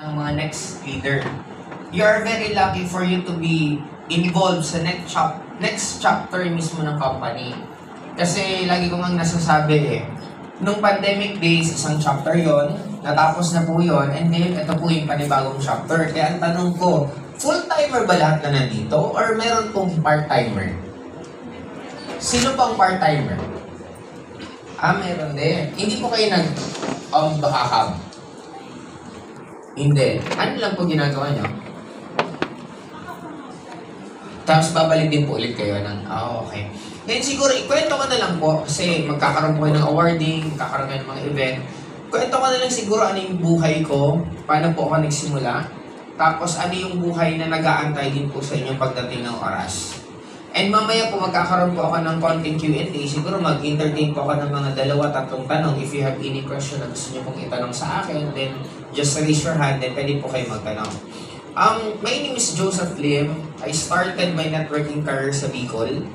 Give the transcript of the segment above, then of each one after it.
ng mga next leader. You are very lucky for you to be involved sa next chapter mismo ng company. Kasi lagi ko nga nasasabi nung pandemic days, isang chapter yon, natapos na po yon, and then ito po yung panibagong chapter. Kaya ang tanong ko, full-timer ba lahat na nandito? Or meron pong part-timer? Sino pang part-timer? Meron din. Hindi po kayo nag-bahakab. Hindi. Ano lang po ginagawa nyo? Tapos babalik din po ulit kayo ng, okay. Then siguro, ikwento ko na lang po, kasi magkakaroon po kayo ng awarding, magkakaroon kayo ng mga event. Kwento ko na lang siguro ano yung buhay ko, paano po ako nagsimula, tapos ano yung buhay na nag-aantay din po sa inyong pagdating ng oras. And mamaya po magkakaroon po ako ng content Q&A, siguro mag-entertain po ako ng mga 2-3 tanong. If you have any question na gusto niyo pong itanong sa akin, then just raise your hand, then pwede po kayo magtanong. My name is Joseph Lim. I started my networking career sa Bicol.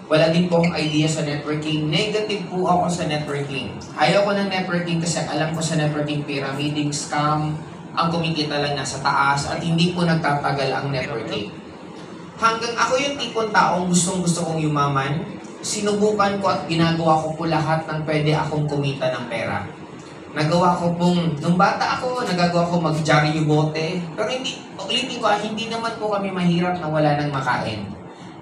Wala din po akong idea sa networking. Negative po ako sa networking. Ayaw ko ng networking kasi alam ko sa networking pyramiding scam, ang kumikita lang nasa taas at hindi po nagtatagal ang networking. Hanggang ako yung tipong taong gustong-gusto kong yumaman, sinubukan ko at ginagawa ko po lahat ng pwede akong kumita ng pera. Nagawa ko pong, nung bata ako, nagagawa ko mag-Jarry bote. Pero ulitin ko, hindi naman po kami mahirap na wala nang makain.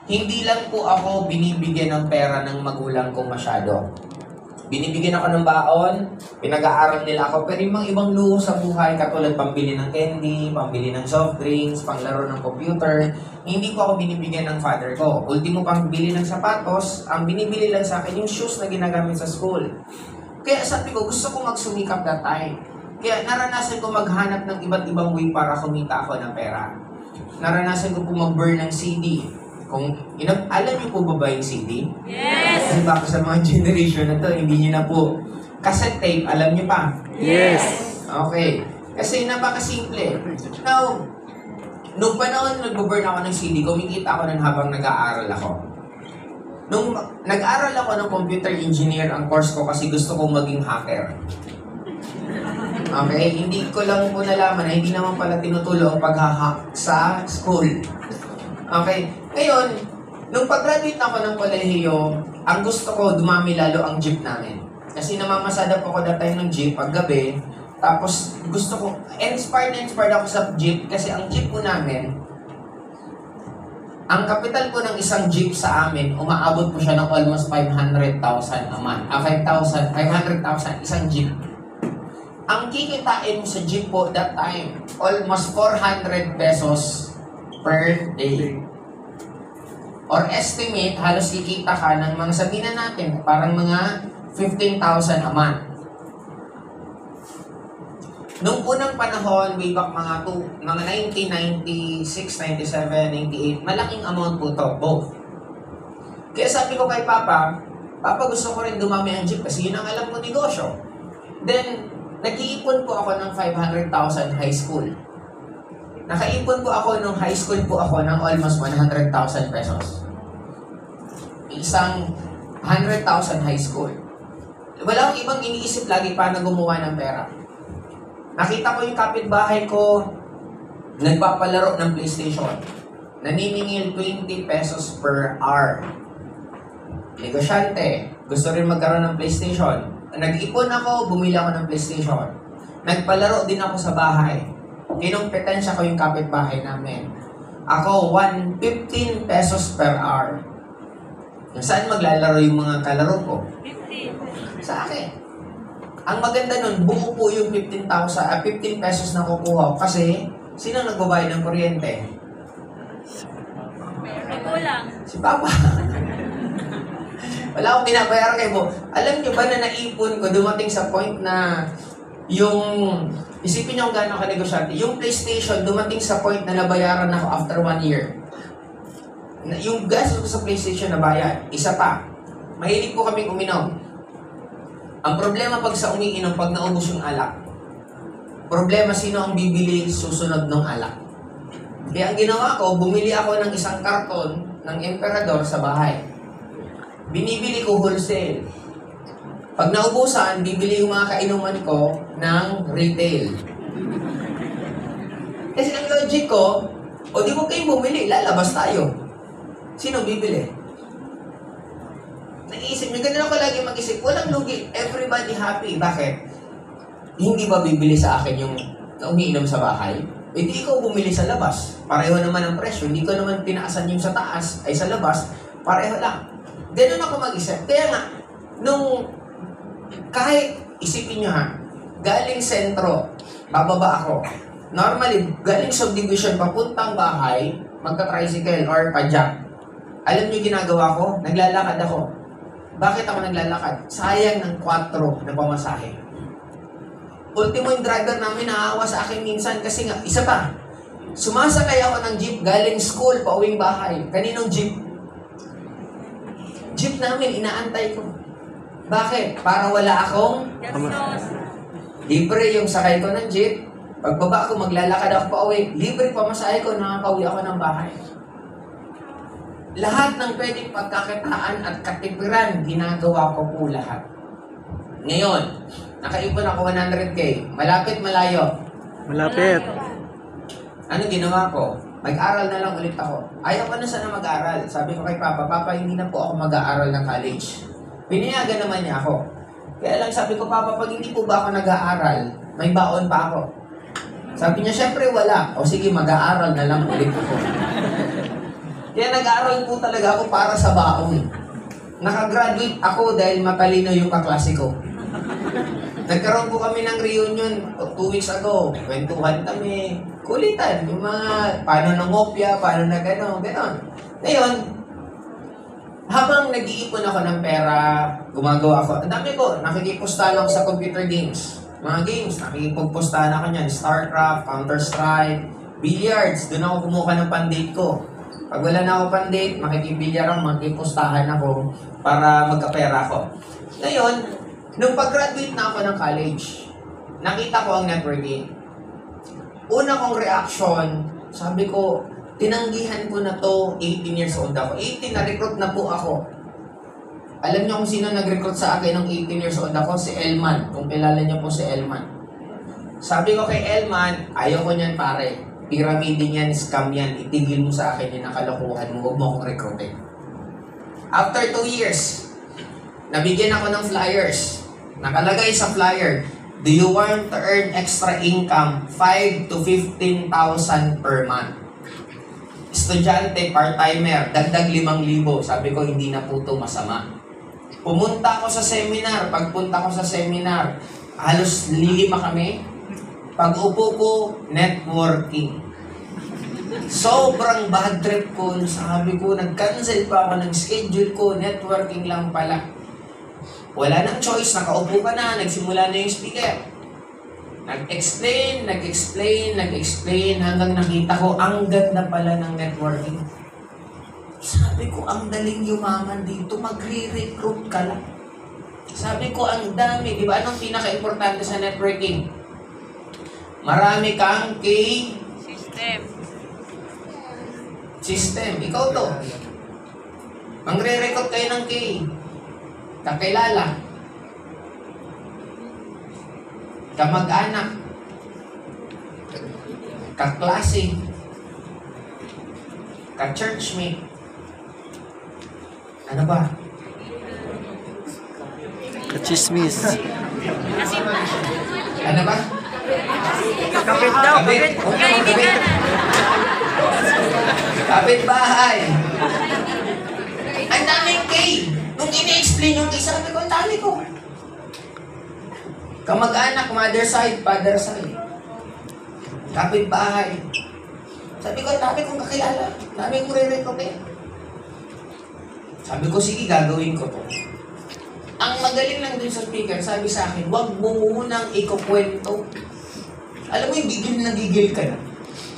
Hindi lang po ako binibigyan ng pera ng magulang ko masyado. Binibigyan ako ng baon, pinag-aaral nila ako, pero yung mga ibang luho sa buhay, katulad pambili ng candy, pambili ng soft drinks, panglaro ng computer, hindi po ako binibigyan ng father ko. Ultimo pambili ng sapatos, ang binibili lang sa akin yung shoes na ginagamit sa school. Kaya sabi ko, gusto ko magsumikap that time. Kaya naranasan ko maghanap ng iba't ibang way para kumita ako ng pera. Naranasan ko po mag-burn ng CD. Alam niyo po ba yung CD? Yes! Kasi baka sa mga generation na to, hindi niyo na po. Cassette tape, alam niyo pa? Yes! Okay. Kasi napakasimple. Now, nung panahon nag-burn ako ng CD, kumikita ako ng habang nag-aaral ako. Nung nag-aaral ako ng computer engineer, ang course ko kasi gusto kong maging hacker. Okay? Hindi ko lang po nalaman na hindi naman pala tinutulo ang pag-hack sa school. Okay? Ngayon, nung pag-graduate ako ng kolehiyo, ang gusto ko, dumami lalo ang jeep namin. Kasi namamasada po ako that time ng jeep paggabi. Tapos gusto ko, inspired ako sa jeep kasi ang jeep po namin, ang kapital po ng isang jeep sa amin, umaabot po siya ng almost 500,000 a month. 500,000 isang jeep. Ang kikitain mo sa jeep po that time, almost 400 pesos per day. Or estimate, halos kikita ka ng mga sabihin na natin, parang mga 15,000 a month. Nung unang panahon, way back mga 1996, 97, 98, malaking amount po to, both. Kaya sabi ko kay Papa, gusto ko rin dumami ang jeep kasi yun ang alam ko negosyo. Then, nag-iipon po ako ng 500,000 high school. Nakaipon po ako nung high school po ako ng almost 100,000 pesos. Isang 100,000 high school. Wala akong ibang iniisip lagi paano gumawa ng pera. Nakita ko yung kapitbahay ko, nagpapalaro ng PlayStation. Naniningil 20 pesos per hour. Negosyante, gusto rin magkaroon ng PlayStation. Nag-ipon ako, bumili ako ng PlayStation. Nagpalaro din ako sa bahay. Kinumpetensya ko yung kapitbahay namin. Ako, 15 pesos per hour. Saan maglalaro yung mga kalaro ko? 15. Sa akin. Ang maganda nun, buo po yung 15 pesos na kukuha kasi sino nagbabayad ng kuryente? Magulang. Si Papa. Wala akong binabayaran kay Bo. Alam niyo ba na naipon ko, dumating sa point na isipin niyo kung gano'ng kanegosyante, yung PlayStation, dumating sa point na nabayaran ako after 1 year. Yung gastos ko sa PlayStation nabayad. Isa pa, mahilig po kami uminom. Ang problema pag sa umiinom, pag naubos yung alak, problema sino ang bibili susunod ng alak. Kaya ang ginawa ko, bumili ako ng isang karton ng Emperador sa bahay. Binibili ko wholesale. Pag naubusan, bibili yung mga kainuman ko ng retail. Kasi ang logic ko, o di mo kayo bumili, lalabas tayo. Sino bibili? Naisip nyo, ganun ako lagi mag-isip, walang lugi, everybody happy. Bakit? Hindi ba bibili sa akin yung umiinom sa bahay? Eh di ikaw bumili sa labas. Pareho naman ang presyo. Hindi ko naman tinaasan yung sa taas, ay sa labas, pareho lang. Ganun ako mag-isip. Kaya nga, kahit isipin nyo ha, galing sentro, bababa ako. Normally, galing subdivision, papuntang bahay, magka-tricycle or padjak. Alam nyo ginagawa ko? Naglalakad ako. Bakit ako naglalakad? Sayang ng 4 na pamasahe. Ultimo yung driver namin naawa sa akin minsan kasi nga, isa pa, sumasakay ako ng jeep galing school pa uwing bahay. Kaninong jeep? Jeep namin, inaantay ko. Bakit? Para wala akong Gastos. libre yung sakay ko ng jeep. Pagbaba ko, maglalakad ako pa uwi. Libre pamasahe ko, nakakauwi ako ng bahay. Lahat ng pwedeng pagkakitaan at katipiran, ginagawa ko po lahat. Ngayon, nakaipon ako 100K. Malapit, malayo. Malapit. Ano ginawa ko? Mag-aral na lang ulit ako. Ayaw ko na sana mag-aral. Sabi ko kay Papa, Papa, hindi na po ako mag-aaral ng college. Pinayagan naman niya ako. Kaya lang sabi ko, Papa, pag hindi po ba ako nag-aaral, may baon pa ako. Sabi niya, syempre wala. O sige, mag-aaral na lang ulit ako. Kaya nag-aaral po talaga ako para sa baon. Nakagraduate ako dahil matalino yung kaklase ko. Nagkaroon po kami ng reunion 2 weeks ago. Kwentuhan kami. Kulitan. Yung mga paano nangopya, paano na gano'n. Ngayon, habang nag-iipon ako ng pera, gumagawa ako. Ang dami ko, nakikipostalo ako sa computer games. Mga games, nakikipagpostahan ako niyan. StarCraft, Counter-Strike, billiards. Doon ako kumuha ng pandate ko. Pag wala na ako pandate, makikibilyar ako, makikipostahan ako para magkapera ako. Ngayon, nung pag-graduate na ako ng college, nakita ko ang networking. Una kong reaction, sabi ko, tinanggihan ko na to, 18 years old ako. 18, na-recruit na po ako. Alam niyo kung sino nag-recruit sa akin nung 18 years old ako? Si Elman. Kung kilala niyo po si Elman. Sabi ko kay Elman, ayaw ko niyan pare. Pyramiding yan, scam yan. Itigil mo sa akin yung nakalokohan mo. Huwag mo akong recruitin. After 2 years, nabigyan ako ng flyers. Nakalagay sa flyer, do you want to earn extra income 5 to 15,000 per month? Estudyante, part-timer, dagdag 5,000. Sabi ko, hindi na po ito masama. Pumunta ako sa seminar. Pagpunta ko sa seminar, halos lilima kami. Pag-upo ko, networking. Sobrang bad trip ko. Sabi ko, nag-cancel pa ako ng schedule ko. Networking lang pala. Wala nang choice. Nakaupo ka na. Nagsimula na yung speaker. Nag-explain hanggang nakita ko, ang ganda pala ng networking. Sabi ko, ang daling yumaman dito. Magre-recruit ka lang. Sabi ko, ang dami. Di ba? Anong pinaka-importante sa networking? Marami kang system. Ikaw to. Mangre-recruit kayo ng kakilala. Kamag-anak. Kaklase. Ka-churchmate. Ano ba? Kachismis. Ano ba? Kapit daw, kapit. Kapit bahay. Ang daming K. Nung ini-explain yung isa, sabi ko, ang dami ko. Kamag-anak, mother side, father side. Kapit bahay. Sabi ko, ang dami kong kakilala. Dami kong re-recruit. Sabi ko, sige, gagawin ko to. Ang magaling lang dun sa speaker, sabi sa akin, huwag mo munang ikukwento. Alam mo yung gigil ka na.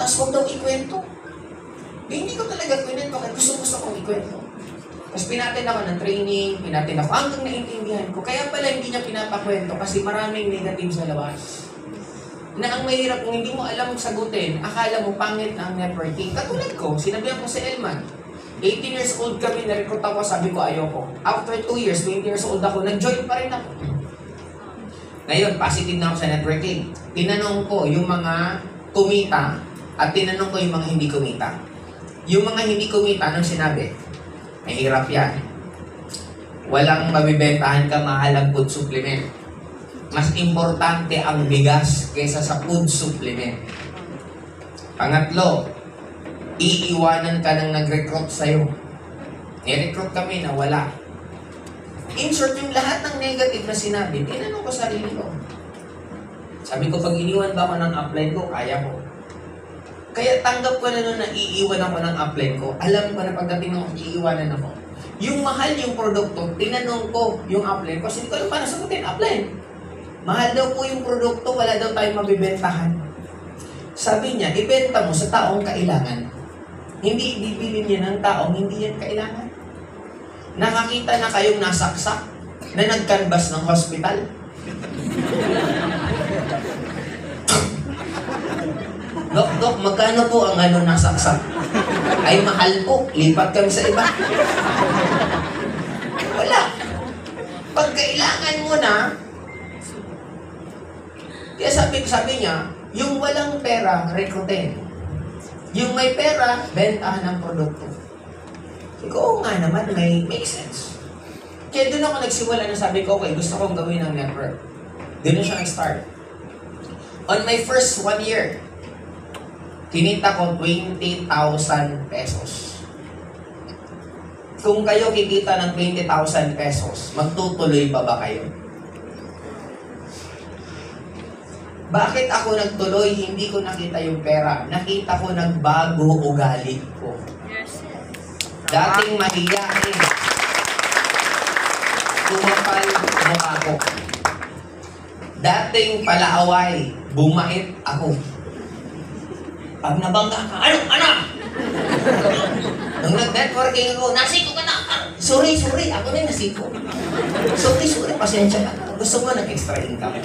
Tapos huwag daw ikwento. Hindi ko talaga kwento. Gusto kong ikwento. Tapos pinatin ako ng training, pinatin ako hanggang naintindihan ko. Kaya pala hindi niya pinapakwento kasi maraming negative sa labas. Na ang mahirap kung hindi mo alam sagutin, akala mo pangit na ang networking. Katulad ko, sinabihan ko si Elman. 18 years old kami, na-recruit ako, sabi ko ayoko. After 2 years, 20 years old ako, nag-join pa rin ako. Ngayon, positive na ako sa networking. Tinanong ko yung mga tumita At tinanong ko yung mga hindi kumita. Yung mga hindi kumita, anong sinabi? Mahirap yan. Walang mabibentahan ka mahalang food supplement. Mas importante ang bigas kaysa sa food supplement. Pangatlo, iiwanan ka ng nag-recruit sa'yo. Ni-recruit kami na wala. In short, yung lahat ng negative na sinabi, tinanong ko sarili ko. Sabi ko, pag iniwan ba ako ng upline ko, kaya ko. Kaya tanggap ko na nun na iiwan ako ng upline ko. Alam ko na pagdating ako, iiwanan ako. Yung mahal yung produkto, tinanong ko yung upline ko. Kasi hindi ko alam paano sagutin, upline. Mahal daw po yung produkto, wala daw tayong mabibentahan. Sabi niya, ibenta mo sa taong kailangan. Hindi ibibili niya ng taong hindi yan kailangan. Nakakita na kayong nasaksak na nag-canvas ng hospital. Dok, magkano po ang nasaksak? Ay, mahal po. Lipat kami sa iba. Wala. Pag kailangan mo na, kaya sabi niya, yung walang pera, recruitin. Yung may pera, bentahan ng produkto. Oo nga naman, make sense. Kaya doon ako nagsimula na sabi ko, okay, gusto kong gawin ng network. Doon na siya nag-start. On my first 1 year, kinita ko 20,000 pesos. Kung kayo kikita ng 20,000 pesos, magtutuloy pa ba kayo? Bakit ako nagtuloy? Hindi ko nakita yung pera. Nakita ko nagbago ugali ko. Yes. Dating mahiyain. Tumapal mukha ko. Dating palaaway. Bumait ako. Pag nabangga ka, ano? Nung nag-networking ako, nasiko ka na. Sorry, ako na yung nasiko. Sorry, pasensya ka. Gusto mo ng-extra income.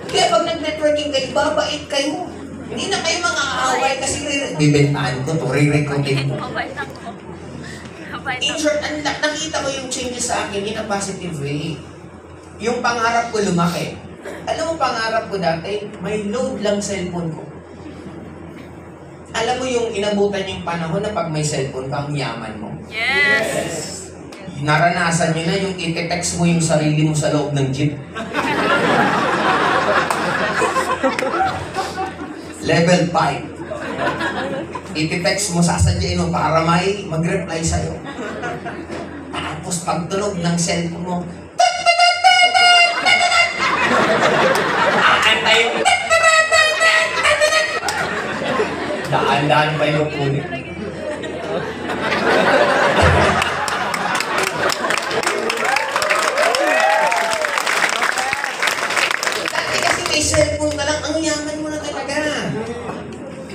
Kaya pag nag-networking kayo, babait kayo. Hindi na kayo mga aaway kasi bibentahan ko to, re-recruiting ko. In short, nakita ko yung changes sa akin in a positive way. Yung pangarap ko lumaki. Alam mo, pangarap ko dati, may load lang cellphone ko. Alam mo yung inabutan yung panahon na pag may cellphone ka, ang yaman mo. Yes! Naranasan nyo na yung ite-text mo yung sarili mo sa loob ng jeep. Level 5. Iti-text mo, sasadyain mo para may mag-reply sa'yo. Tapos pagtunog ng cellphone mo, aantay mo. Daan-daan pa yung kunin. Dati kasi may cellphone ka lang, ang yaman mo na talaga.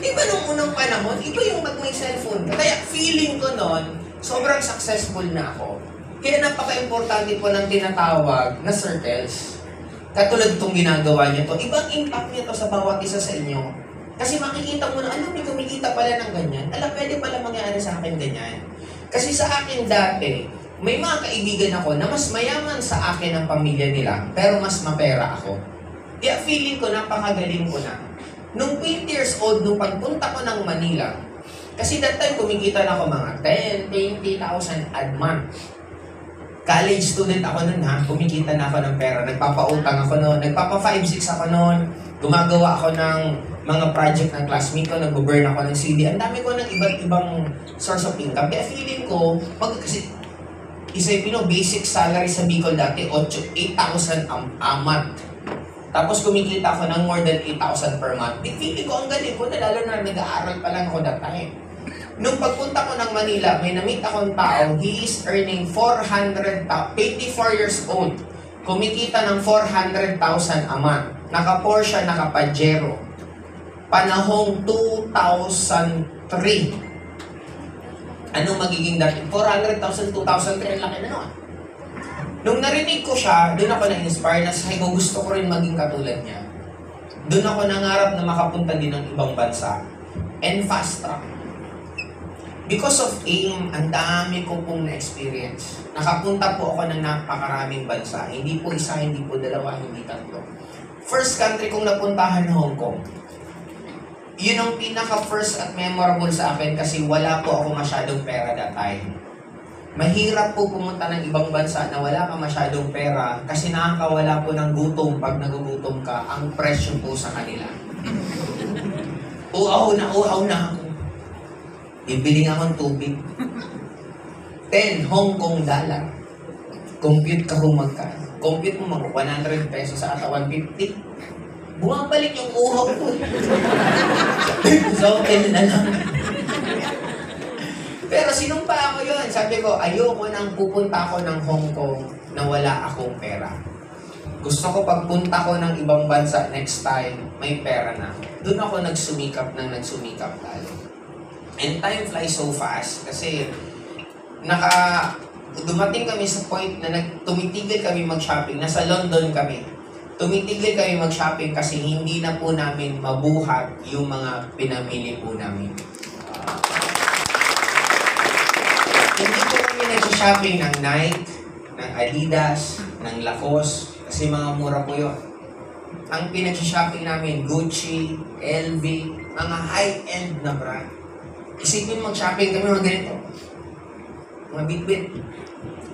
Iba nung unang panahon, iba yung may cellphone. Kaya feeling ko nun, sobrang successful na ako. Kaya napaka-importante po ng tinatawag na circles. Katulad itong ginagawa niyo to, ibang impact niyo to sa bawat isa sa inyo. Kasi makikita mo na, may kumikita pala ng ganyan. Pwede pala mangyari sa akin ganyan. Kasi sa akin dati, may mga kaibigan ako na mas mayaman sa akin ang pamilya nila, pero mas mapera ako. Kaya feeling ko, napakagaling ko na. Nung 20 years old, nung pagpunta ko ng Manila, kasi that time kumikita na ako mga 10, 20,000 a month. College student ako nun ha, kumikita na ako ng pera, nagpapautang ako nun, nagpapa 5-6 ako nun, gumagawa ako ng mga project ng classmate ko, nag-burn ako ng CD, ang dami ko ng iba't ibang source of income. Kaya feeling ko, kasi isipin mo, basic salary sa Bicol dati, 8,000 a month. Tapos kumikita ako ng more than 8,000 per month. Feeling ko ang galing ko, lalo na nag-aaral pa lang ako that time. Nung pagpunta ko ng Manila, may na-meet akong tao, he is earning 24 years old. Kumikita ng 400,000 a month. Naka-Porsche, naka-Pajero. Panahong 2003. Anong magiging dati? 400,000, 2,003, ang laki na nun. Nung narinig ko siya, doon ako na-inspire na sabi ko, gusto ko rin maging katulad niya. Doon ako nangarap na makapunta din ng ibang bansa. And fast track. Because of AIM, ang dami ko pong na-experience. Nakapunta po ako ng napakaraming bansa. Hindi po isa, hindi po dalawa, hindi tatlo. First country kong napuntahan, Hong Kong. Yun ang pinaka-first at memorable sa akin kasi wala po ako masyadong pera that time. Mahirap po pumunta ng ibang bansa na wala ka masyadong pera kasi nakakawala po ng gutom pag nagugutom ka ang presyo po sa kanila. Uhaw na ako. Bibili nga akong tubig. 10 Hong Kong dollar. Compute ka kung magkano. Compute mo mag 100 pesos sa ata 150. Bumabalik yung uhaw ko. So, 10 na lang. Pero sinumpa ako yun. Sabi ko, ayoko nang pupunta ako ng Hong Kong na wala akong pera. Gusto ko pagpunta ko ng ibang bansa next time, may pera na. Doon ako nagsumikap lalo. And time flies so fast kasi dumating kami sa point na tumitigil kami mag-shopping. Nasa London kami. Tumitigil kami mag-shopping kasi hindi na po namin mabuhat yung mga pinamili po namin. Hindi po kami nag-shopping ng Nike, ng Adidas, ng Lacoste, kasi mga mura po yun. Ang pinag-shopping namin, Gucci, LV, mga high-end na brand. Isipin mag-shopping kami mga ganito. Mga bitbit.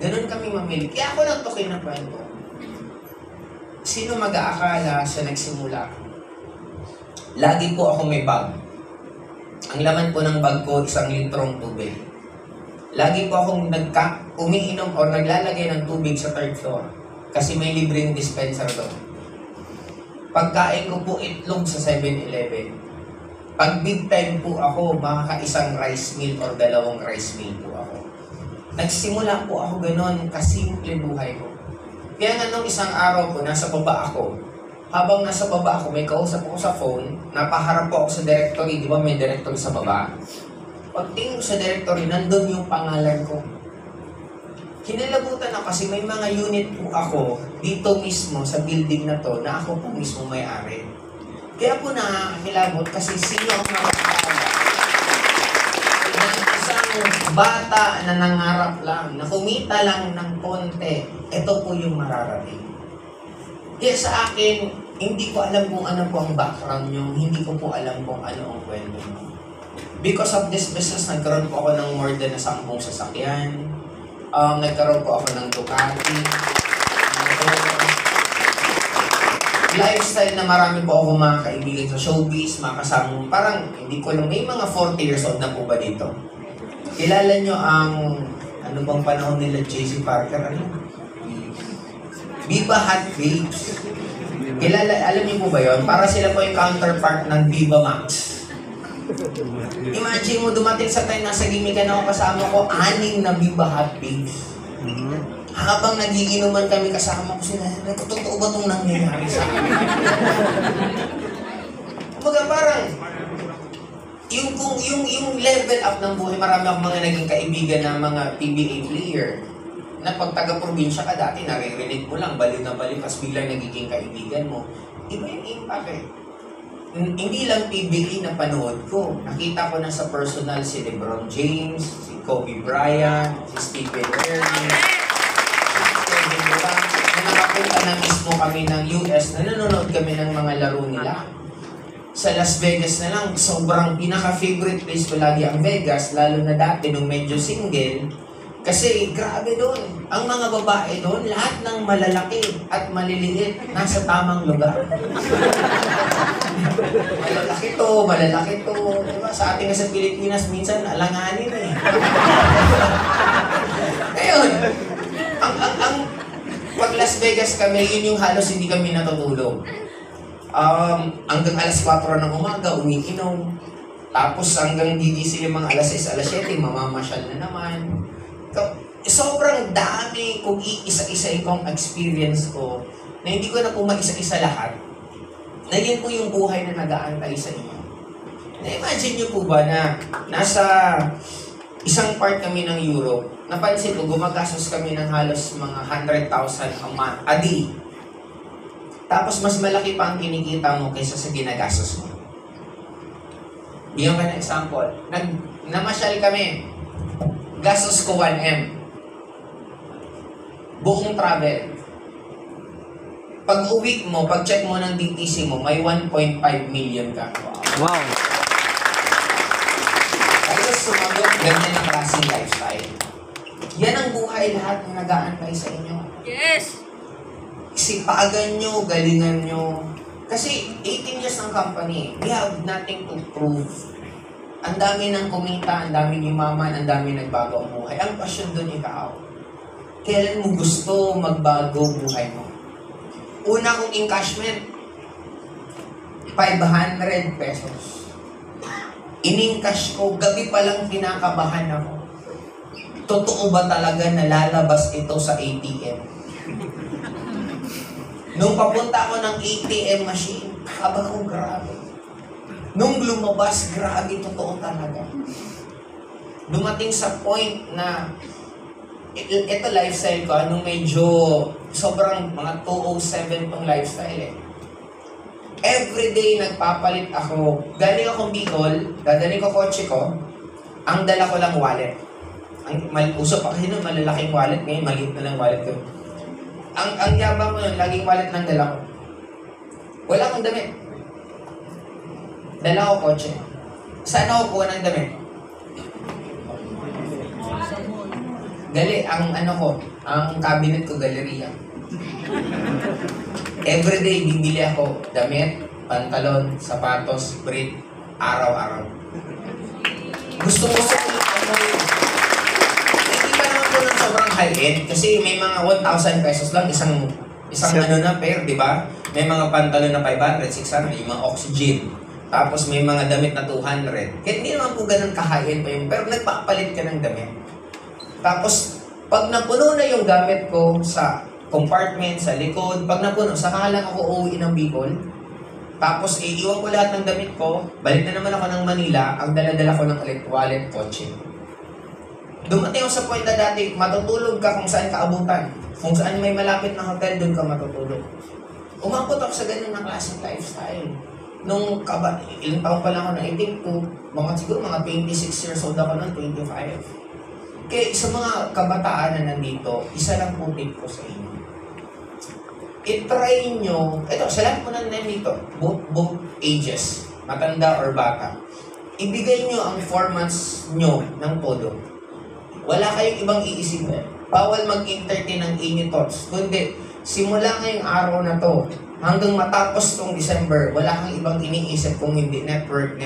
Ganun kami mamili. Kaya ako lang tokin na kwento. Sino mag-aakala sa nagsimula? Lagi po ako may bag. Ang laman po ng bag ko, 1 litrong tubig. Lagi po akong umiinom o naglalagay ng tubig sa 3rd floor. Kasi may libreng dispenser doon. Pagkain ko po itlog sa 7-Eleven. Pag big time po ako, makaka-1 rice meal or 2 rice meal po ako. Nagsimula po ako ganun, kasimple buhay ko. Kaya nga nung isang araw po, nasa baba ako. Habang nasa baba ako, may kausap ako sa phone, napaharap po ako sa directory, di ba may directory sa baba? Pagtingin ko sa directory, nandun yung pangalan ko. Kinalabutan ako kasi may mga unit po ako dito mismo sa building na to na ako po mismo may-ari. Kaya po nakakakilabot kasi sino ang makakala ng isang bata na nangarap lang, na kumita lang ng konti, ito po yung mararating. Kaya sa akin, hindi ko alam kung ano po ang background nyo, hindi ko po alam kung ano ang kwento nyo. Because of this business, nagkaroon po ako ng more than 10 sasakyan. Nagkaroon po ako ng Ducati. Lifestyle na marami po ako mga kaibigan sa showbiz, mga kasama. Parang, hindi ko lang, may mga 40 years old na po ba dito? Kilala nyo ang, ano bang panahon nila, JC Parker? Ano? Viva Hot Babes. Kilala, alam niyo po ba yun? Para sila po yung counterpart ng Viva Max. Imagine mo, dumating sa time na sa gimikan ako kasama ko, 6 na Viva Hot Babes. Habang nagiinuman kami kasama ko sila, totoo ba itong nangyayari sa akin? Kumbaga parang, yung level up ng buhay, marami akong mga naging kaibigan ng mga PBA player na pag taga-probinsya ka dati, naririnig mo lang, baliw na baliw, tapos biglang nagiging kaibigan mo. Iba yung impact eh. Hindi lang PBA na panood ko. Nakita ko na sa personal si LeBron James, si Kobe Bryant, si Stephen Curry, si Kevin Durant. Nakapunta na mismo kami ng US na nanonood kami ng mga laro nila. Sa Las Vegas na lang, sobrang pinaka-favorite place ko lagi ang Vegas, lalo na dati nung medyo single. Kasi grabe doon. Ang mga babae doon, lahat ng malalaki at maliliit, nasa tamang lugar. Malalaki to. Diba? Sa ating sa Pilipinas, minsan alanganin eh. Ngayon, ang pag Las Vegas kami, yun yung halos hindi kami natutulog. Hanggang alas 4 ng umaga, umiinom. Tapos hanggang gigising yung mga alas 6, alas 7, mamamasyal na naman. Sobrang dami kung iisa-isa kong experience ko na hindi ko na po mag-isa-isa lahat. Na yun po yung buhay na nag-aantay sa inyo. Na-imagine nyo po ba na nasa isang part kami ng Europe, napansin ko, gumagastos kami ng halos mga 100,000 a day. Tapos mas malaki pa ang kinikita mo kaysa sa ginagastos mo. Bigyan ka ng example. Namasyal kami. Gastos ko 1M. Buong travel. Pag uwi mo, pag check mo ng DTC mo, may 1.5 million ka. Wow. Kaya sumagot, ganyan ang klaseng lifestyle. Yan ang buhay lahat na nag-aantay sa inyo. Yes. Sipagan nyo, galingan nyo. Kasi 18 years ng company, we have nothing to prove. Ang dami ng kumita, ang dami yumaman, ang dami nagbago ang buhay. Ang pasyon doon ikaw. Kailan mo gusto magbago buhay mo? Una kong encashment, 500 pesos. In-encash ko, gabi pa lang kinakabahan ako. Totoo ba talaga na lalabas ito sa ATM? Nung papunta ako ng ATM machine, haba ko grabe. Nung lumabas, grabe, totoo talaga. Dumating sa point na ito lifestyle ko, nung medyo sobrang mga 207 tong lifestyle eh. Everyday nagpapalit ako. Galing akong Bicol, dadaling ko kotse ko, ang dala ko lang wallet. Uso pa kasi nun, malalaking wallet, ngayon maliit na lang wallet ko. Ang yabang ko yun, laging wallet lang dala ko. Wala akong damit. Dala ko kotse. Saan ako kuha ng damit? Ang cabinet ko, galeria. Everyday, bibili ako damit, pantalon, sapatos, brief, araw-araw. Gusto ko hindi pa naman po ng sobrang high-end kasi may mga 1,000 pesos lang isang pair, di ba? May mga pantalon na 500, 600, yung mga oxygen. Tapos may mga damit na 200. Kaya hindi naman po ganun ka-high-end pa yun, pero nagpapalit ka ng damit. Tapos, pag napuno na yung gamit ko sa compartment, sa likod, pag napuno, saka lang ako uuwi ng Bicol. Tapos, iiwan ko lahat ng damit ko, balik na naman ako ng Manila, ang dala-dala ko ng wallet, kotse. Dumating ako sa point na dati, matutulog ka kung saan ka abutan. Kung saan may malapit na hotel, doon ka matutulog. Umabot ako sa ganun ng klaseng lifestyle. Nung ilang taon pa lang ako na 18 to, siguro mga 26 years old ako ng 25. Kaya sa mga kabataan na nandito, isa lang po tip ko sa inyo. I-try nyo, ito, sa lahat po na nandito, both ages, matanda or bata, ibigay nyo ang 4 months nyo ng todo. Wala kayong ibang iisipin. Bawal mag-entertain ng any thoughts. Kundi, simula ngayong araw na to, hanggang matapos tong December, wala kang ibang iniisip kung hindi network.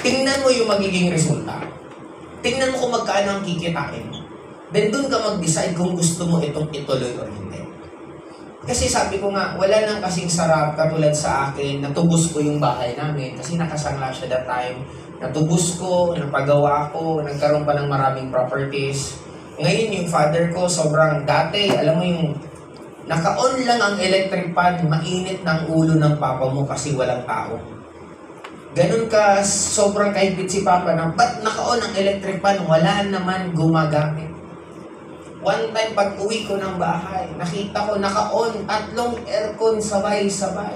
Tingnan mo yung magiging resulta. Tingnan mo kung magkano ang kikitain. Then doon ka mag-decide kung gusto mo itong ituloy o hindi. Kasi sabi ko nga, wala nang kasing sarap katulad sa akin, natubos ko yung bahay namin kasi nakasangla siya that time. Natubos ko, napagawa ko, nagkaroon pa ng maraming properties. Ngayon yung father ko, sobrang dati, alam mo yung naka-on lang ang electric fan, mainit ng ulo ng papa mo kasi walang tao. Ganun ka, sobrang kahigpit si Papa na, ba't naka-on ang electric fan? Wala naman gumagamit. One time, pag uwi ko ng bahay, nakita ko naka-on, 3 aircon sabay-sabay.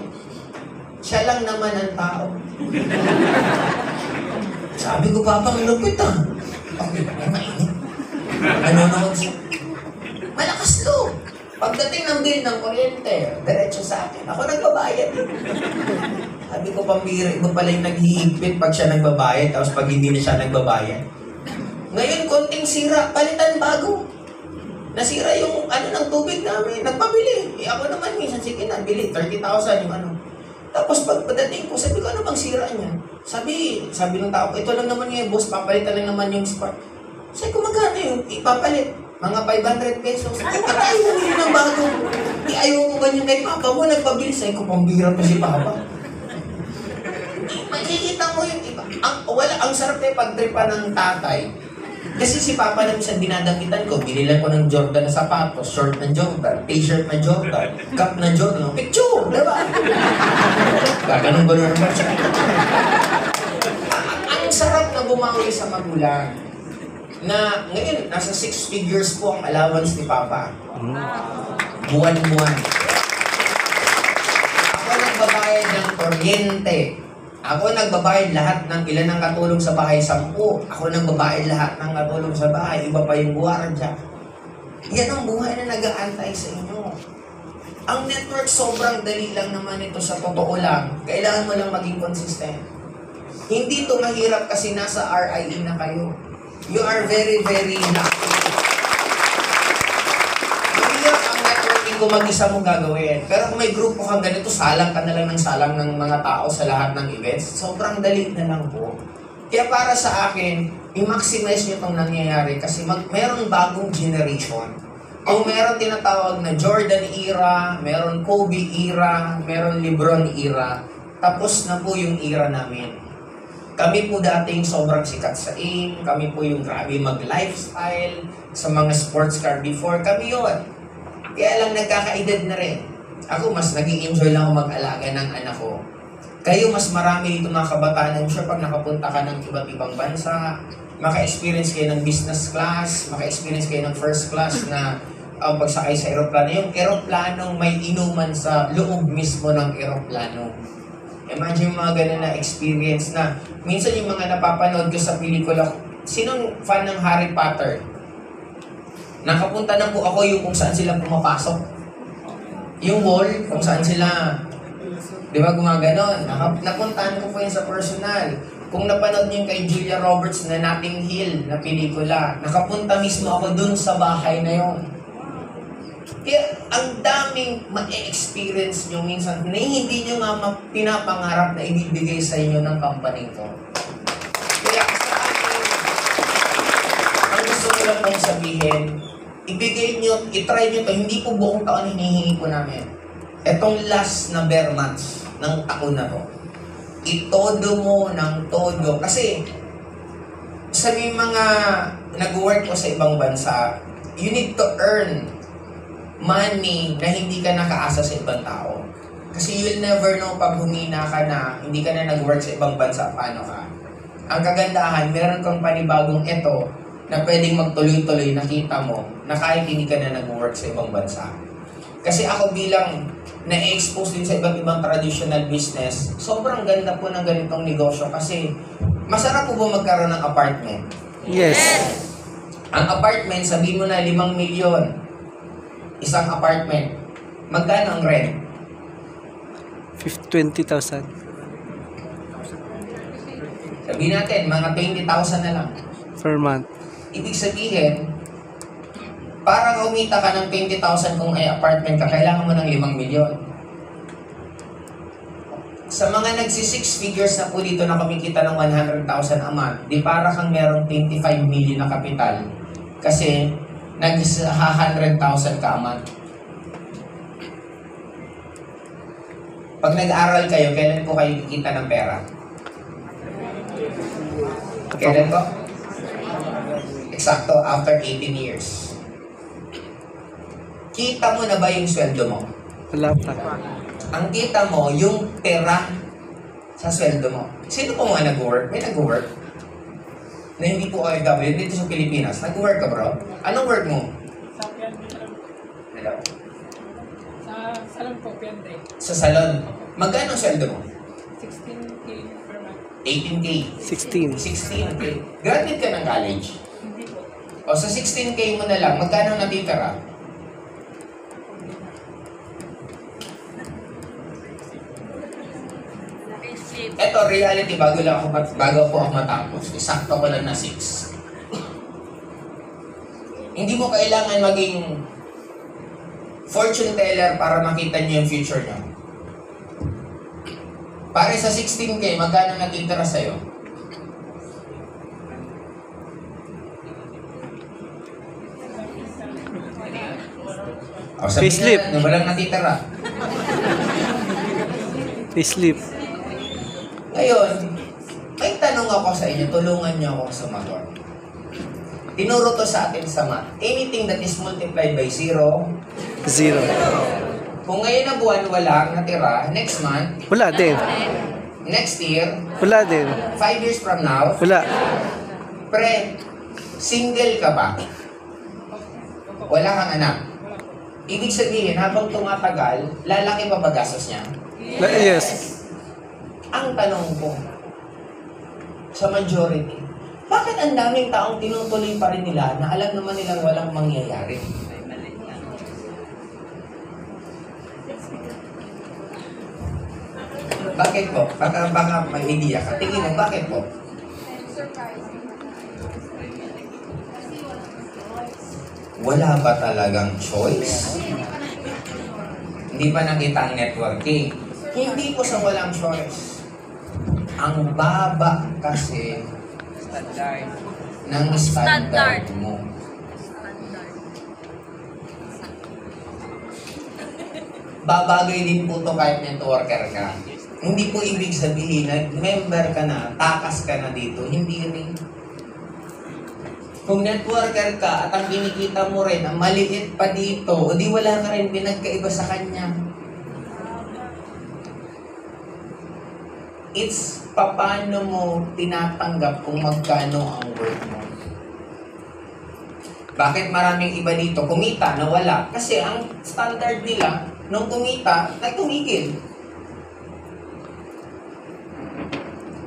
Siya lang naman ang tao. Sabi ko, Papa, ang lupit ah. Okay, mainit. Nanonood siya. Malakas loob. Pagdating ng bill ng kuryente, diretso sa akin. Ako nagbabayad. Sabi ko, pambira, iba pala yung naghihigpit pag siya nagbabayad, tapos pag hindi na siya nagbabayad. Ngayon, konting sira, palitan bago. Nasira yung ng tubig namin, nagpabili. Ako naman minsan, sige na, bili, 30,000 yung ano. Tapos pagdating ko, sabi ko, ano bang sira niya? Sabi ng tao, ito lang naman yung boss, papalitan lang naman yung spark. Sabi ko, magkano yung ipapalit? Mga 500 pesos. Ay, patay mo yun ng bago. Ayaw mo ba yung kay Papa mo? Nagpabili. Sabi ko, pambira pa si Papa. Makikita mo yung iba. Ang sarap na pagtripa ng tatay. Kasi si Papa naman siya dinadakitan ko. Binilan ko ng Jordan na sapatos, short na Jordan, t-shirt na Jordan, cap na Jordan. Picture! Diba? Gaganong-ganon naman siya. Ang sarap na bumawi sa magulang. Na ngayon, nasa 6 figures po ang allowance ni Papa. Buwan-buwan. kuryente. Ako nagbabayad lahat ng ilan ang katulong sa bahay, 10. Ako nagbabayad lahat ng katulong sa bahay, iba pa yung guwardiya. Yan ang buhay na nag-aantay sa inyo. Ang network sobrang dali lang naman ito sa totoo lang. Kailangan mo lang maging consistent. Hindi ito mahirap kasi nasa RIE na kayo. You are very, very lucky. Mahirap ang networking kung mag-isa mong gagawin. Pero kung may grupo kang ganito, salang ka na lang ng salang ng mga tao sa lahat ng events, sobrang dali na lang po. Kaya para sa akin, i-maximize nyo itong nangyayari kasi meron bagong generation. Kung meron tinatawag na Jordan era, meron Kobe era, meron LeBron era, tapos na po yung era namin. Kami po dating sobrang sikat sa aim, kami po yung grabe mag-lifestyle sa mga sports car before, kami yun. Kaya lang nagkakaedad na rin. Ako mas nag-i-enjoy lang ako mag-alaga ng anak ko. Kayo mas marami dito mga kabataan, I'm sure pag nakapunta ka ng iba't ibang bansa, maka-experience kayo ng business class, maka-experience kayo ng first class na pagsakay sa eroplano. Yung eroplanong may inuman sa loob mismo ng eroplano. Imagine yung mga ganun na experience na minsan yung mga napapanood ko sa pelikula, sinong fan ng Harry Potter? Nakapunta na po ako yung kung saan sila pumapasok. Yung wall, kung saan sila, di ba gumaganon? Napuntahan ko po yun sa personal. Kung napanood niyo yung kay Julia Roberts na Notting Hill na pelikula, nakapunta mismo ako dun sa bahay na yun. Kaya ang daming ma-experience nyo minsan na hindi nyo nga pinapangarap na ibibigay sa inyo ng company ko. Kaya sa akin, ang gusto ko lang pong sabihin, ibigay nyo, itry nyo to, hindi po buong taon hinihingi po namin. Etong last na bare months ng taon na to, itodo mo ng todo. Kasi sa may mga nag-work ko sa ibang bansa, you need to earn money na hindi ka nakaasa sa ibang tao. Kasi you'll never know pag humina ka na, hindi ka na nag-work sa ibang bansa, paano ka. Ang kagandahan, meron kang panibagong ito na pwedeng magtuloy-tuloy, nakita mo, na kahit hindi ka na nag-work sa ibang bansa. Kasi ako bilang na-expose din sa iba't ibang traditional business, sobrang ganda po ng ganitong negosyo kasi masarap po ba magkaroon ng apartment? Yes. Ang apartment, sabihin mo na 5 milyon. Isang apartment. Magkano ang rent? 20,000. Sabihin natin, mga 20,000 na lang. Per month. Ibig sabihin, parang umita ka ng 20,000 kung ay apartment ka, kailangan mo ng 5 milyon. Sa mga nagsi-6 figures na po dito na kumikita ng 100,000 a month, di para kang merong 25 million na kapital. Kasi, nag-100,000 ka a month. Pag nag-aral kayo, kailan po kayo kikita ng pera? Kailan po? Eksakto, after 18 years. Kita mo na ba yung sweldo mo? Wala pa. Ang kita mo, yung pera sa sweldo mo. Sino po mga nag-work? May nag-work? Na hindi po OFW, dito sa Pilipinas. Nag-work ka, bro? Anong work mo? Sa Piante. Hello? Sa salon po, Piante. Sa salon. Magkano ang sweldo mo? 16K per month. 18K. 16. 16K. Graduate ka ng college. Hindi po. O sa 16K mo na lang, magkano natitira? Eto, reality, bago po ako matapos. Isakto ko lang na 6. Hindi mo kailangan maging fortune teller para makita niyo yung future niyo. Pare sa 16K, magkano natitira sa'yo? O, sabihin Payslip. na, walang natitira. Payslip. Ngayon, may tanong ako sa inyo, tulungan niyo akong sumagot. Tinuro to sa atin sa math. Anything that is multiplied by 0, 0. kung ngayon na buwan walang natira, next month, Wala din. next year, Wala din. 5 years from now, Wala. pre, single ka ba? Wala kang anak. Ibig sabihin, habang tumatagal, lalaki pa ba gastos niya? Yes. Ang tanong ko, sa majority, bakit ang daming taong tinutuloy pa rin nila na alam naman nilang walang mangyayari? Bakit po? Baka may idea ka. Tingin mo, bakit po? Wala ba talagang choice? Hindi pa nakita ang networking. Hindi po sa walang choice. Ang baba kasi ng standard mo. Babagay din po to kahit networker ka. Hindi po ibig sabihin na member ka na, takas ka na dito. Hindi rin. Kung networker ka at ang kinikita mo rin, ang maliit pa dito, o di wala ka rin pinagkaiba sa kanya. It's paano mo tinatanggap kung magkano ang worth mo. Bakit maraming iba dito kumita na wala? Kasi ang standard nila, nung kumita, ay tumigil.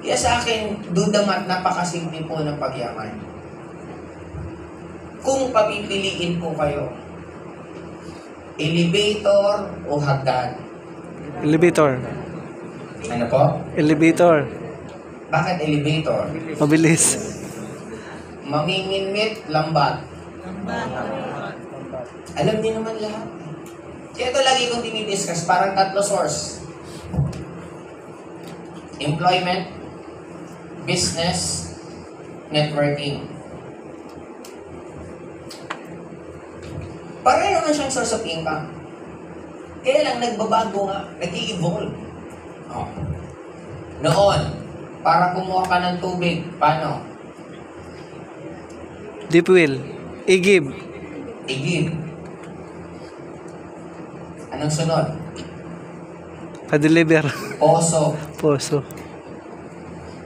Kaya sa akin, dudamat napakasimple po ng pagyaman. Kung papipiliin po kayo, elevator o hagdan? Elevator. Ano po? Elevator. Bakit elevator? Mabilis. Mamingin-mit, lambat. Alam niyo naman lahat. Kaya ito lagi kong dinidiscuss, parang 3 source. Employment, business, networking. Pareho naman siyang source of income. Kaya lang nagbabago nga, nag-i-evolve. Oh. Noon, para kumuha ka ng tubig, paano? Deep well. Igib. Igib. Anong sunod? Pa-deliver. Poso. Poso.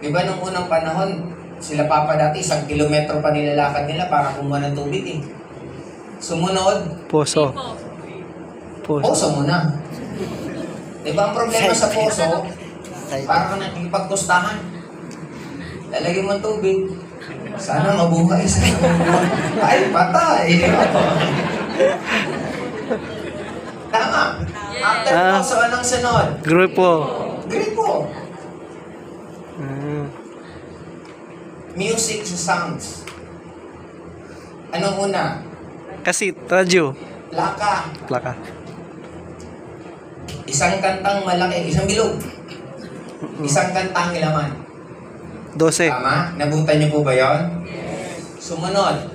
Diba nung unang panahon, sila papa dati, 1 kilometro pa nilalakad nila para kumuha ng tubig eh. Sumunod, Poso. Poso. poso muna. Diba ang problema sa poso, parang nakikipagkustahan. Lalagyan mo ang tubig. Sana mabuhay sa ay, patay. Tama. After poso, anong sunod? Grupo. Gripo. Ah. Music sa sounds. Anong una? Kasit. Radyo. Plaka. Plaka. Isang kantang malaki, isang bilog. Isang kantang ilaman. 12. Tama? Nabutan niyo po ba yon? Sumunod.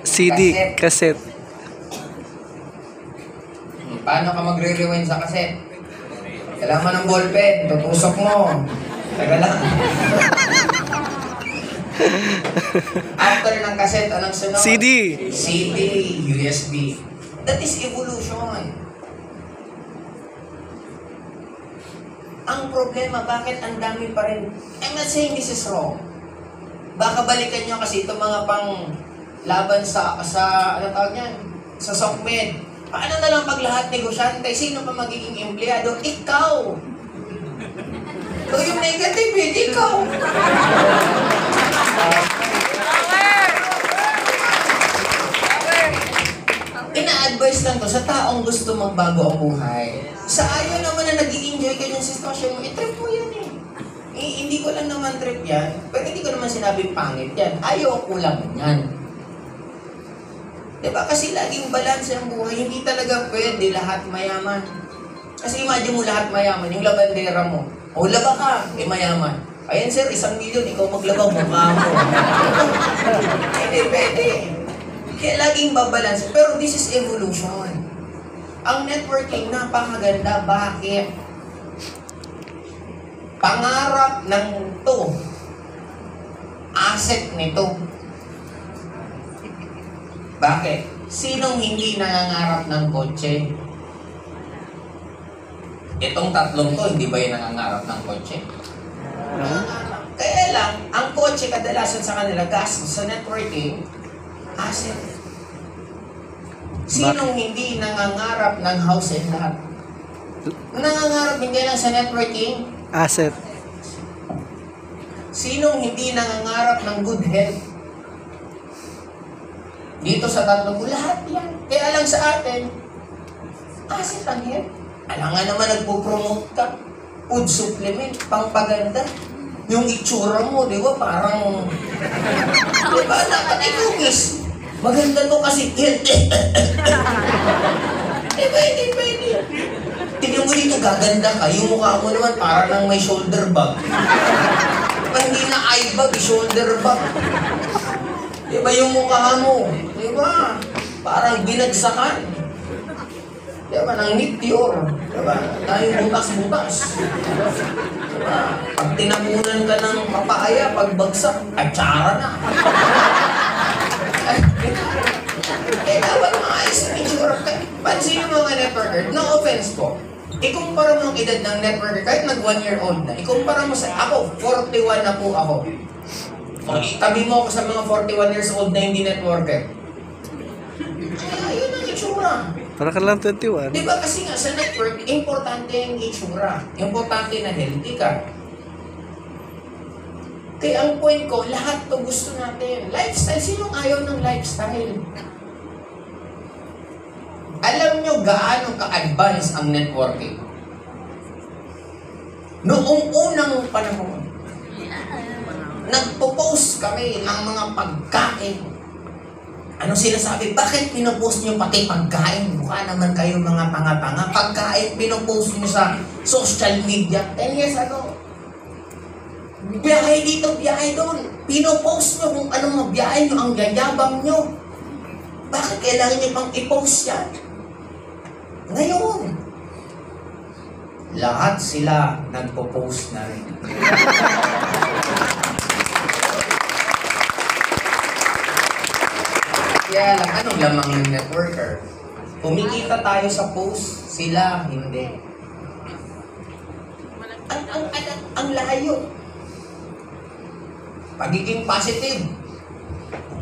CD. Cassette. Paano ka magre-rewind sa kaset? Kailangan mo ng ballpen, tutusok mo. Taga lang. After ng kaset, anong sunod? CD. CD, USB. That is evolution. Ang problema, bakit ang dami pa rin? I'm not saying this is wrong. Baka balikan nyo kasi itong mga pang laban sa ano tawag yan? Sa SOCMED. Paano na lang pag lahat negosyante? Sino pa magiging empleyado? Ikaw! So yung negative, ikaw! Ina-advise lang to sa taong gusto magbago ang buhay. Sa ayaw naman na nag-i-enjoy ka yung sitwasyon mo, i-trip mo yan eh. Hindi ko lang naman trip yan, pero hindi ko naman sinabing pangit yan. Ayaw ko lang yan. Diba? Kasi laging balance ang buhay. Hindi talaga pwede lahat mayaman. Kasi imagine mo lahat mayaman, yung labandera mo. O laba ka, mayaman. Ayan sir, 1 milyon, ikaw maglaba, mukha mo. Hindi pwede. Kaya laging babalance. Pero this is evolution. Ang networking, napakaganda. Bakit? Pangarap ng to. Asset nito. Bakit? Sinong hindi nangangarap ng kotse? Itong 3 to, hindi ba yung nangangarap ng kotse? Kaya lang, ang kotse kadalasan sa kanila, gastos sa networking, asset. Sinong hindi nangangarap ng house and lot? Nangangarap hindi lang sa networking, Asset. Sinong hindi nangangarap ng good health? Dito sa tatlo ko, lahat yan. Kaya lang sa atin, asset ang health. Alam nga naman nagpo-promote ka. Food supplement, pangpaganda. Yung itsura mo, di ba, parang... di ba, dapat ikugis. Maganda to kasi health. Di ba, hindi pwede. Tignan mo dito, gaganda ka. Yung mukha mo naman, parang nang may shoulder bag. Diba, hindi na eye bag, shoulder bag. Diba yung mukha mo? Diba? Parang binagsakan. Diba, nang meteor. Diba, na yung butas-butas. Diba, pag tinamunan ka ng papaya, pagbagsak, atsara na. Eh, dapat maayos ang itsura. Pansin yung mga networker, no offense po. Ikumpara mo ang edad ng networker, kahit nag 1 year old na, ikumpara mo sa, ako, 41 na po ako. O, itabi mo ako sa mga 41 years old na hindi networker. Kaya, yun ang itsura. Para ka lang 21. Di ba kasi nga sa network, importante yung itsura. Importante na healthy ka. Kaya ang point ko, lahat to gusto natin. Lifestyle, sinong ayaw ng lifestyle? Alam nyo gaano ka-advance ang networking? Noong unang panahon, nagpo-post kami ng mga pagkain. Ano sinasabi? Bakit pinopost nyo pati pagkain? Mukha naman kayo mga tanga-tanga. Pagkain, pinopost nyo sa social media 10 years ago. Biyahe dito, biyahe doon. Pinopost nyo kung anong mabiyahe nyo, ang yayabang nyo. Bakit kailangan nyo pang i-post yan? Ngayon, lahat sila nagpo-post na rin. Kaya lang, anong lamang yung networker? Kumikita tayo sa post, sila hindi. Ang layo. Pagiging positive.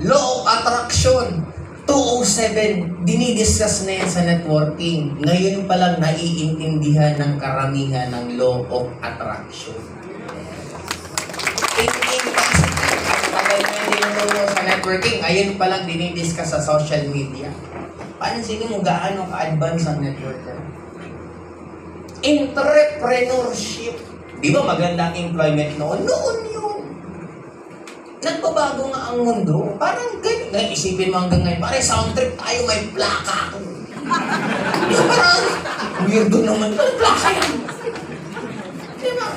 Law of attraction. 207, dinidiscuss na yan sa networking. Ngayon pa lang naiintindihan ng karamihan ng law of attraction. Thinking positive. Ang tagal na yung tinuturo sa networking. Ngayon pa lang dinidiscuss sa social media. Pansinin mo gaano ka-advance ang networker. Entrepreneurship. Di ba magandang employment noon? Noon yun. Nagbabago nga ang mundo. Parang ganyan. Isipin mo hanggang ngayon. Parang sound trip tayo, may plaka ako. Parang weirdo naman. Parang plaka yan. Diba?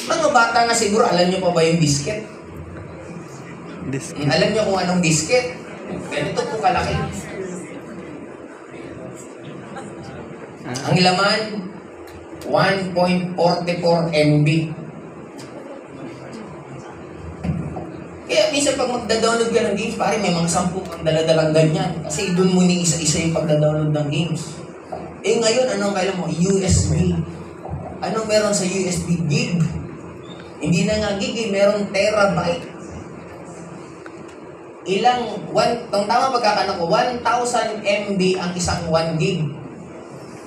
Mga bata nga siguro, alam nyo pa ba yung biscuit? Alam nyo kung anong biscuit? Ganito po kalaki. Ang laman, 1.44 MB. Kaya minsan pag magda-download ka ng games, pare may mga 10 kang daladalang ganyan. Kasi doon mo ni isa-isa yung pagda-download ng games. Eh ngayon, anong kailan mo? USB. Anong meron sa USB? Gig. Hindi na nga gig, meron terabyte. Kung tama pagkakano ko, 1,000 MB ang isang 1 gig.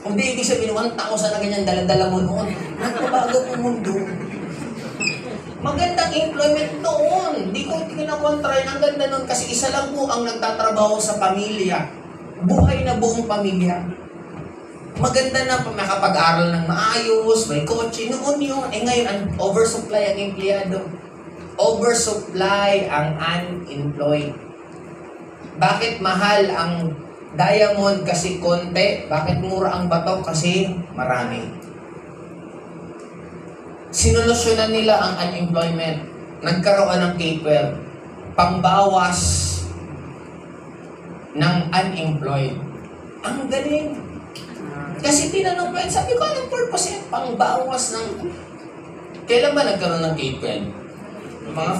Kung di ibig sabihin, 1,000 na ganyan daladala mo noon. Nagpabago ang mundo. Magandang employment noon. Di ko kinakontra yun. Ang ganda noon kasi isa lang po ang nagtatrabaho sa pamilya. Buhay na buong pamilya. Maganda na makapag-aral ng maayos, may kotse. Noon yun. Eh ngayon, oversupply ang empleyado. Oversupply ang unemployed. Bakit mahal ang diamond kasi konti? Bakit mura ang bato kasi marami? Sinolusyonan nila ang unemployment. Nagkaroon ng K-12. Pangbawas ng unemployed. Ang galing. Kasi tinanong ko, sabi ko, anong purpose yan? Pangbawas ng... Kailan ba nagkaroon ng K-12? Mga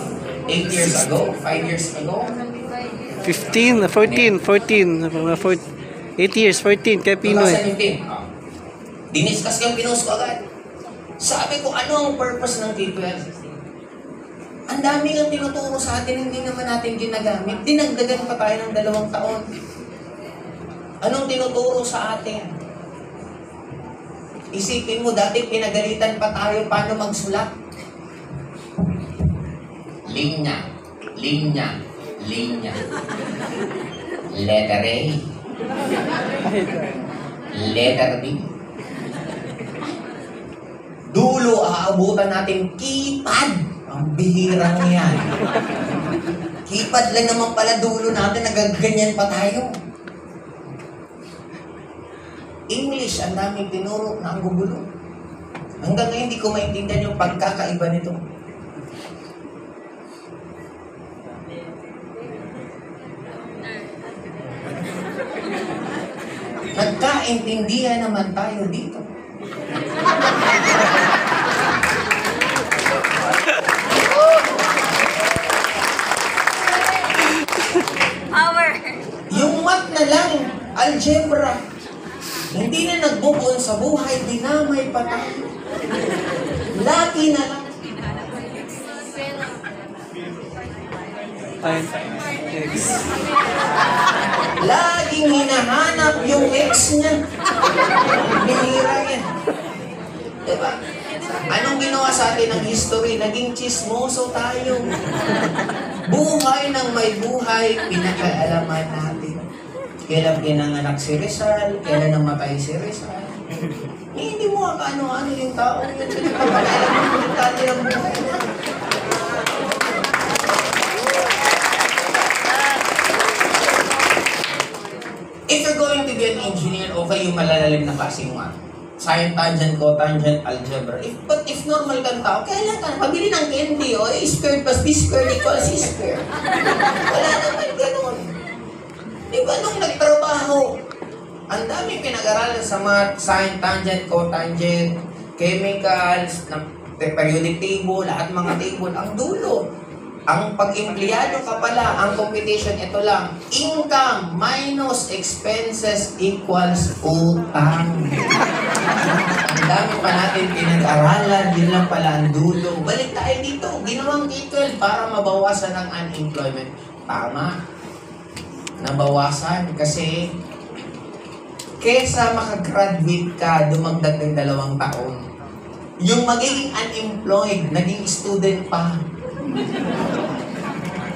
8 years ago? 5 years ago? 15, 14. 8 years, 14, kay Pinoy. 2017. Diniscuss yung pinost ko agad. Sabi ko, ano ang purpose ng K-12? Ang dami ng tinuturo sa atin, hindi naman natin ginagamit. Dinagdagan pa tayo ng 2 taon. Anong tinuturo sa atin? Isipin mo, dati pinagalitan pa tayo paano magsulat. Linya, linya, linya. Letter A. Letter B. Dulo, aabutan natin keypad. Ang bihirang yan. Keypad lang naman pala dulo natin, nagaganyan pa tayo. English, ang daming tinuro na ang gugulo. Hanggang ngayon, hindi ko maintindihan yung pagkakaiba nito. Nagkaintindihan naman tayo dito. Power. Yung math na lang, algebra, hindi na nagbubuon sa buhay, dinamay pa tayo. Laki na lang. Ay, X. Laging hinahanap yung ex niya. Bihira yan. Diba? Anong ginawa sa atin ng history? Naging chismoso tayo. Buhay ng may buhay, pinakaalaman natin. Kailan pinanganak si Rizal, kailan namatay si Rizal. Hindi mo ano-ano yung tao yun. Pinakalaman mo yung dati ng buhay niya. If you're going to be an engineer, okay yung malalalim na klase mo. Sine, tangent, cotangent, algebra. But if normal kang tao, kailan ka pabili ng candy, o A squared plus B squared equals C squared. Wala naman ganun. Di ba nung nagtrabaho, ang dami pinag-aralan sa math, sine, tangent, cotangent, chemicals, periodic table, lahat mga table, ang dulo. Ang pag-empleyado ka pala, ang competition, ito lang, income minus expenses equals utang. Ang dami pa natin pinag-aralan, yun lang pala ang dulo. Balik tayo dito, ginawang K-12 para mabawasan ang unemployment. Tama. Nabawasan kasi kesa makagraduate ka, dumagdag ng 2 taon. Yung magiging unemployed, naging student pa.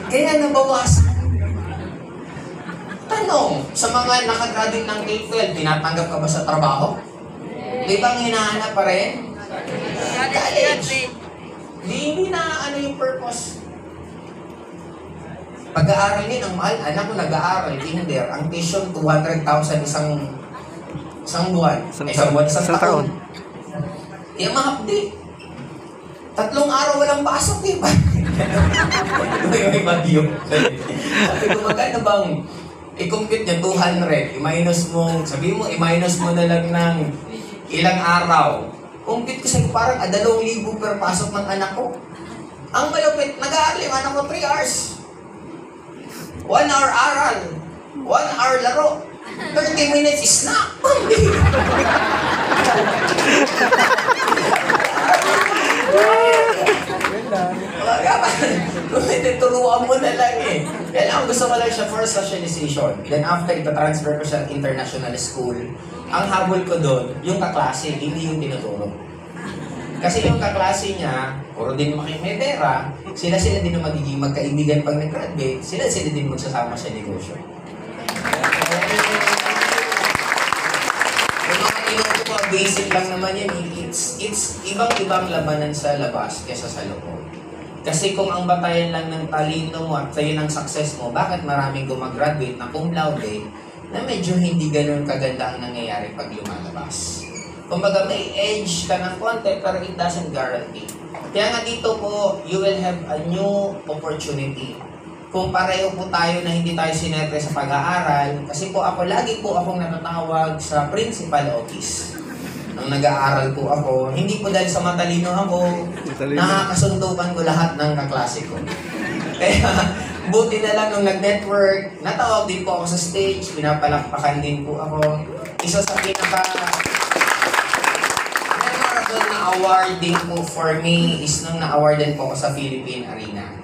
Kaya nabawasan. Tanong, sa mga nakagraduate ng K-12, tinatanggap ka ba sa trabaho? Di ba ang hinahanap pa rin? College. Hindi na ano yung purpose. Pag-aaral din, ang mahal, anak ko nag-aaral, kinder, ang tuition 200,000 isang buwan. Isang taon. Yung mahapdi. 3 araw walang pasok eh. May bagyo. Sabi ko, magkano bang i-compute niya 200, i-minus mo, sabi mo, i-minus mo na lang ng ilang araw. Compute ko sa'yo, parang 2,000 per pasok ng anak ko. Ang malupit, nag-aaral yung anak ko 3 hours. 1 hour aral, 1 hour laro, 30 minutes snack. Turuan mo na lang eh. Kaya lang gusto ko lang siya for socialization. Then after, ita-transfer ko siya sa international school. Ang habol ko doon, yung kaklase, hindi yung tinuturo. Kasi yung kaklase niya, puro din may pera, sila din yung magiging magkaibigan pag nag-graduate, sila din magsasama sa negosyo. Yung mga tinuturo ko, basic lang naman yan. It's ibang-ibang labanan sa labas kesa sa loob. Kasi kung ang batayan lang ng talino mo at sa'yo ng success mo, bakit maraming gumagraduate na cum laude na medyo hindi ganun kaganda ang nangyayari pag lumalabas? Kumbaga may edge ka ng konti pero it doesn't guarantee. Kaya nga dito po, you will have a new opportunity. Kung pareho po tayo na hindi tayo sinetre sa pag-aaral, kasi po ako, lagi po akong natatawag sa principal office. Nung nag-aaral po ako, hindi po dahil sa matalino ako, nakakasundukan ko lahat ng kaklase ko. Kaya, buti na lang nung nag-network, natawag din po ako sa stage, pinapalakpakan din po ako. Isa sa memorable na awarding po for me is nung na-awardan po ako sa Philippine Arena.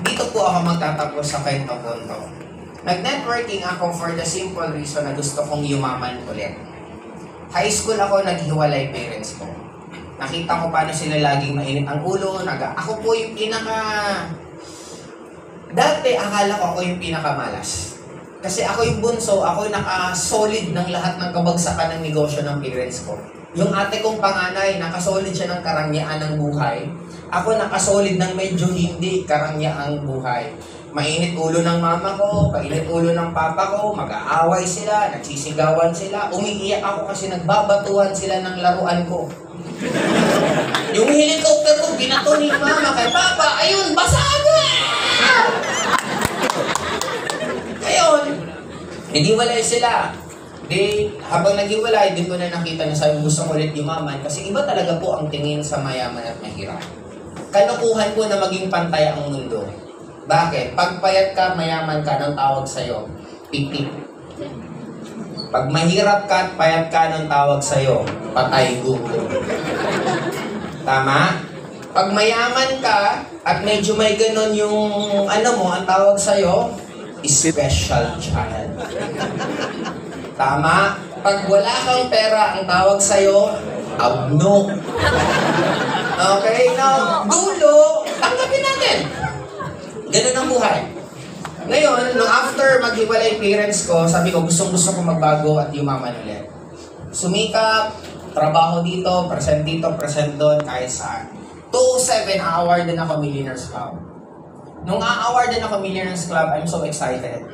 Dito po ako magtatapos sa kwento po ito. Nag-networking ako for the simple reason na gusto kong yumaman ulit. High school ako, naghiwalay parents ko. Nakita ko paano sila laging mainit ang ulo. Ako po yung Dati, akala ko ako yung pinakamalas. Kasi ako yung bunso, ako yung naka-solid ng lahat ng kabagsakan ng negosyo ng parents ko. Yung ate kong panganay, nakasolid siya ng karangyaan ng buhay. Ako nakasolid ng medyo hindi karangyaang buhay. Mainit ulo ng mama ko, painit ulo ng papa ko, mag-aaway sila, nagsisigawan sila, umiiyak ako kasi nagbabatuhan sila ng laruan ko. Yung helicopter ko, binato ni mama kay papa, ayun, basa na! Ngayon, naghiwalay sila. Habang naghiwalay, din ko na nakita na sabi, gusto ko ulit yumaman kasi iba talaga po ang tingin sa mayaman at mahirap. Kalukuhan ko na maging pantay ang mundo. Bakit? Pag payat ka, mayaman ka, nang tawag sa'yo, pipip. Pag mahirap ka at payat ka, nang tawag sa'yo, patay gutom. Tama? Pag mayaman ka, at medyo may ganon yung, ang tawag sa'yo, special child. Tama? Pag wala kang pera, ang tawag sa'yo, abno. Okay? Now, dulo, tanggapin natin. Ganun ang buhay. Ngayon, nung after maghiwalay parents ko, sabi ko, gustong-gusto ko magbago at yumaman ulit. Sumikap, trabaho dito, present doon, kahit saan. 207, a-award din ako Millionaires Club. Nung a-award din ako Millionaires Club, I'm so excited.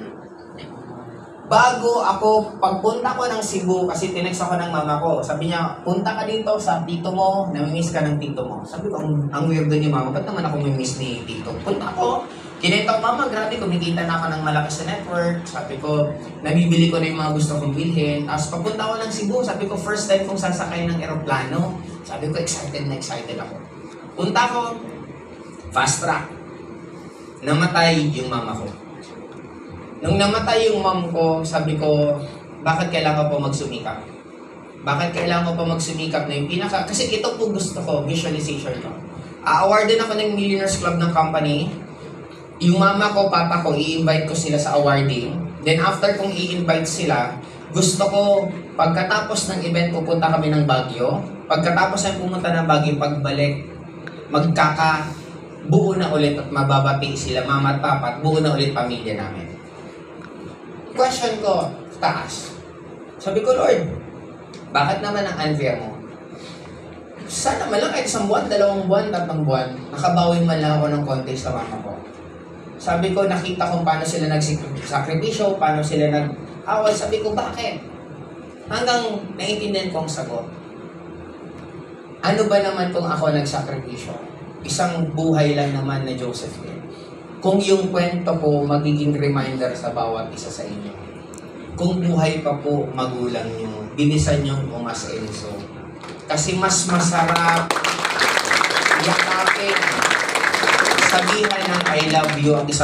Bago ako, pagpunta ko ng Cebu, kasi tinext ako ng mama ko, sabi niya, punta ka dito sa tito mo, namimiss ka ng tito mo. Sabi ko, ang weirdo ni mama, ba't naman ako mamimiss ni tito? Punta ako, kinento ko, mama, grabe, kumikita na ako ng malaki sa network. Sabi ko, nabibili ko na yung mga gusto kong bilhin. Tapos pagpunta ko ng Cebu, sabi ko, first time kong sasakay ng eroplano. Sabi ko, excited na excited ako. Punta ko, fast track. Namatay yung mama ko. Nung namatay yung mom ko, sabi ko, bakit kailangan po magsumikap? Bakit kailangan ko pa magsumikap na yung pinaka... Kasi ito po gusto ko, visualization ko. A-awardin ako ng Millionaires Club ng company. Yung mama ko, papa ko, i-invite ko sila sa awarding. Then after kong i-invite sila, gusto ko, pagkatapos ng event, pupunta kami ng Baguio. Pagkatapos ng pumunta ng Baguio, pagbalik, buo na ulit at mababati sila, mama at papa, at buo na ulit pamilya namin. Question ko, taas. Sabi ko, Lord, bakit naman ang unfair mo? Sana man lang kahit 1 buwan, 2 buwan, 3 buwan, nakabawi man lang ako ng konti sa mama ko. Sabi ko, nakita kung paano sila nagsakripisyo, paano sila nag-away. Sabi ko, bakit? Hanggang naiintindihan ko ang sagot. Ano ba naman kung ako nagsakripisyo? Isang buhay lang naman na Joseph din. Kung yung kwento ko magiging reminder sa bawat isa sa inyo. Kung buhay pa po magulang nyo, binisan nyo umasenso. Kasi mas masarap yakapin, sabihan ng I love you ang isang